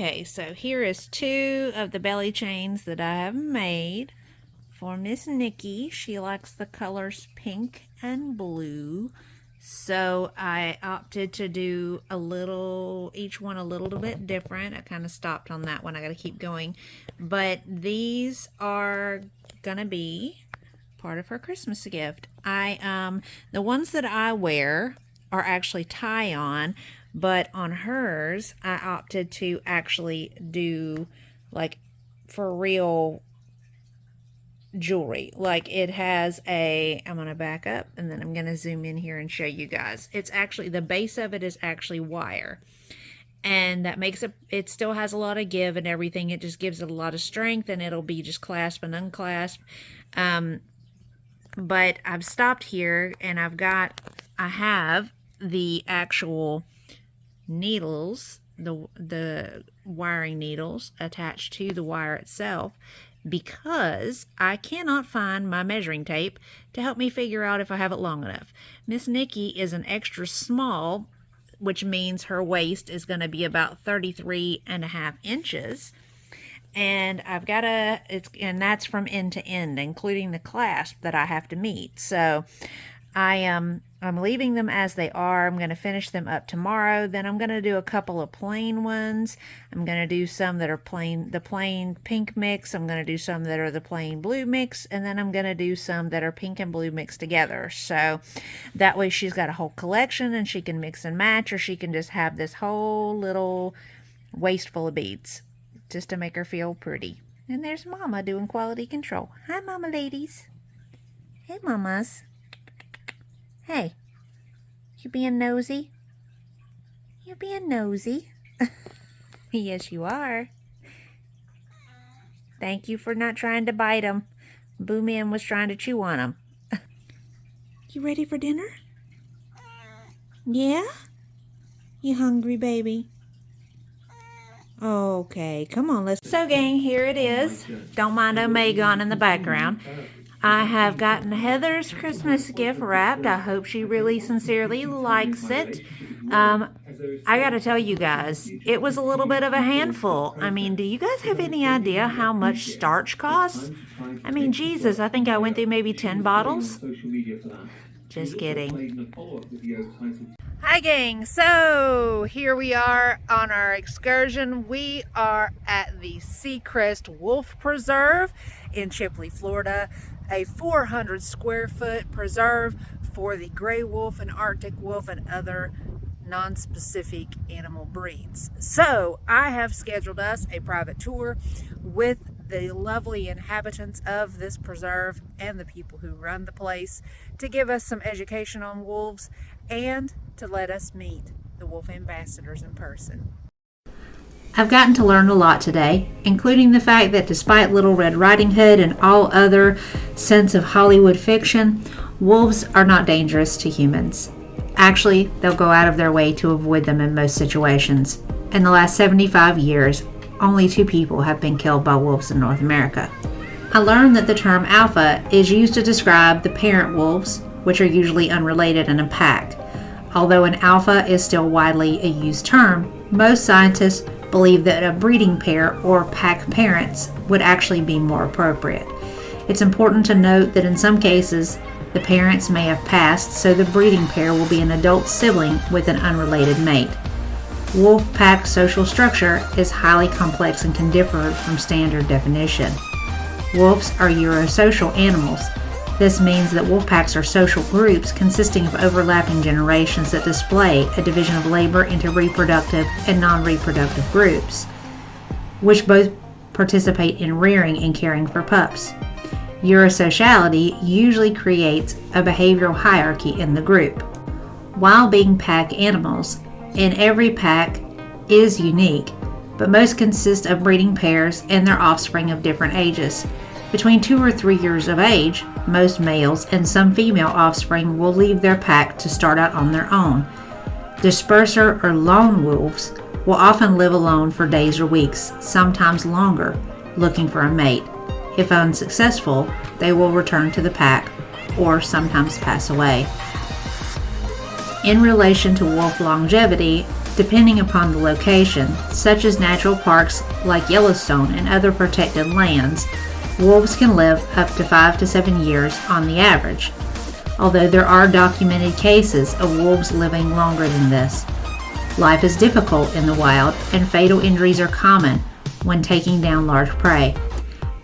Okay, so here is 2 of the belly chains that I have made for Miss Nikki. She likes the colors pink and blue. So I opted to do each one a little bit different. I kind of stopped on that one. I got to keep going. But these are gonna be part of her Christmas gift. The ones that I wear are actually tie-on, but on hers, I opted to actually do like for real jewelry. Like it has I'm going to back up and then I'm going to zoom in here and show you guys. It's actually, the base of it is actually wire. And that makes it still has a lot of give and everything. It just gives it a lot of strength, and it'll be just clasp and unclasp. But I've stopped here, and I have the actual needles, the wiring needles attached to the wire itself, because I cannot find my measuring tape to help me figure out if I have it long enough. Miss Nikki is an extra small, which means her waist is going to be about 33.5 inches. And and that's from end to end, including the clasp that I have to meet. So I'm leaving them as they are. I'm going to finish them up tomorrow. Then I'm going to do a couple of plain ones. I'm going to do some that are the plain pink mix. I'm going to do some that are the plain blue mix. And then I'm going to do some that are pink and blue mixed together. So that way she's got a whole collection and she can mix and match, or she can just have this whole little waist full of beads just to make her feel pretty. And there's Mama doing quality control. Hi, Mama ladies. Hey, Mamas. Hey, you being nosy? You being nosy? Yes, you are. Thank you for not trying to bite him. Boo Man was trying to chew on him. You ready for dinner? Yeah? You hungry, baby? Okay, come on, let's... So, gang, here it is. Don't mind Omega on in the background. I have gotten Heather's Christmas gift wrapped. I hope she really sincerely likes it. I gotta tell you guys, it was a little bit of a handful. I mean, do you guys have any idea how much starch costs? I mean, Jesus, I think I went through maybe 10 bottles. Just kidding. Hi gang, so here we are on our excursion. We are at the Seacrest Wolf Preserve in Chipley, Florida, a 400 square foot preserve for the gray wolf and Arctic wolf and other non-specific animal breeds. So I have scheduled us a private tour with the lovely inhabitants of this preserve and the people who run the place to give us some education on wolves and to let us meet the wolf ambassadors in person. I've gotten to learn a lot today, including the fact that despite Little Red Riding Hood and all other sense of Hollywood fiction, wolves are not dangerous to humans. Actually, they'll go out of their way to avoid them in most situations. In the last 75 years, only 2 people have been killed by wolves in North America. I learned that the term alpha is used to describe the parent wolves, which are usually unrelated in a pack. Although an alpha is still widely a used term, most scientists believe that a breeding pair or pack parents would actually be more appropriate. It's important to note that in some cases, the parents may have passed, so the breeding pair will be an adult sibling with an unrelated mate. Wolf pack social structure is highly complex and can differ from standard definition. Wolves are eurosocial animals. This means that wolf packs are social groups consisting of overlapping generations that display a division of labor into reproductive and non-reproductive groups, which both participate in rearing and caring for pups. Eurosociality usually creates a behavioral hierarchy in the group. While being pack animals, and every pack is unique, but most consist of breeding pairs and their offspring of different ages. Between 2 or 3 years of age, most males and some female offspring will leave their pack to start out on their own. Disperser or lone wolves will often live alone for days or weeks, sometimes longer, looking for a mate. If unsuccessful, they will return to the pack or sometimes pass away. In relation to wolf longevity, depending upon the location, such as natural parks like Yellowstone and other protected lands, wolves can live up to 5 to 7 years on the average, although there are documented cases of wolves living longer than this. Life is difficult in the wild, and fatal injuries are common when taking down large prey.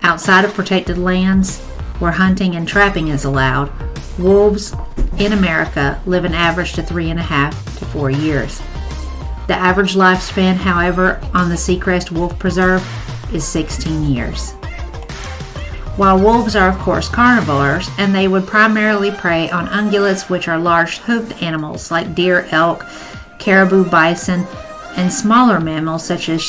Outside of protected lands, where hunting and trapping is allowed, wolves in America live an average to 3.5 to 4 years. The average lifespan, however, on the Seacrest Wolf Preserve is 16 years. While wolves are of course carnivores, and they would primarily prey on ungulates, which are large hoofed animals like deer, elk, caribou, bison, and smaller mammals such as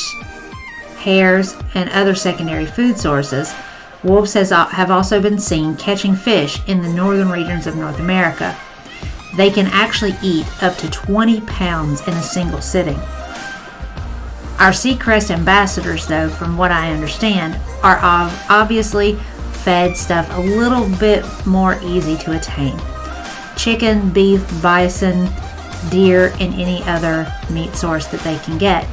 hares and other secondary food sources, wolves have also been seen catching fish in the northern regions of North America. They can actually eat up to 20 pounds in a single sitting. Our Seacrest ambassadors, though, from what I understand, are obviously fed stuff a little bit more easy to attain. Chicken, beef, bison, deer, and any other meat source that they can get.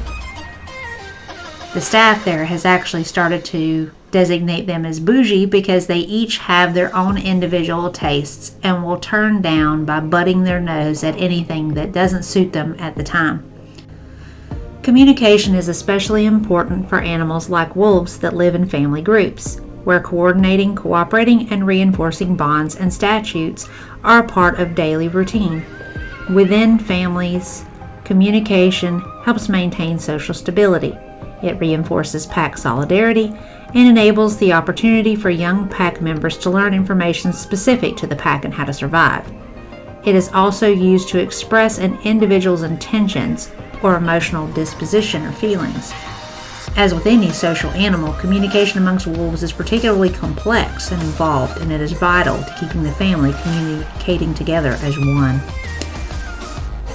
The staff there has actually started to designate them as bougie because they each have their own individual tastes and will turn down by butting their nose at anything that doesn't suit them at the time. Communication is especially important for animals like wolves that live in family groups, where coordinating, cooperating, and reinforcing bonds and statutes are a part of daily routine. Within families, communication helps maintain social stability. It reinforces pack solidarity and enables the opportunity for young pack members to learn information specific to the pack and how to survive. It is also used to express an individual's intentions or emotional disposition or feelings. As with any social animal, communication amongst wolves is particularly complex and involved, and it is vital to keeping the family communicating together as one.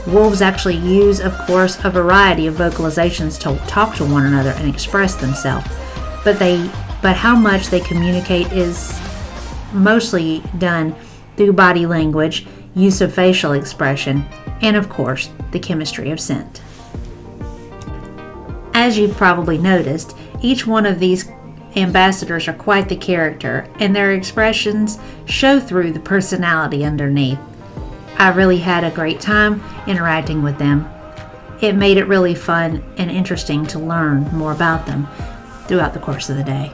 Wolves actually use, of course, a variety of vocalizations to talk to one another and express themselves, but how much they communicate is mostly done through body language, use of facial expression, and of course, the chemistry of scent. As you've probably noticed, each one of these ambassadors are quite the character, and their expressions show through the personality underneath. I really had a great time interacting with them. It made it really fun and interesting to learn more about them throughout the course of the day.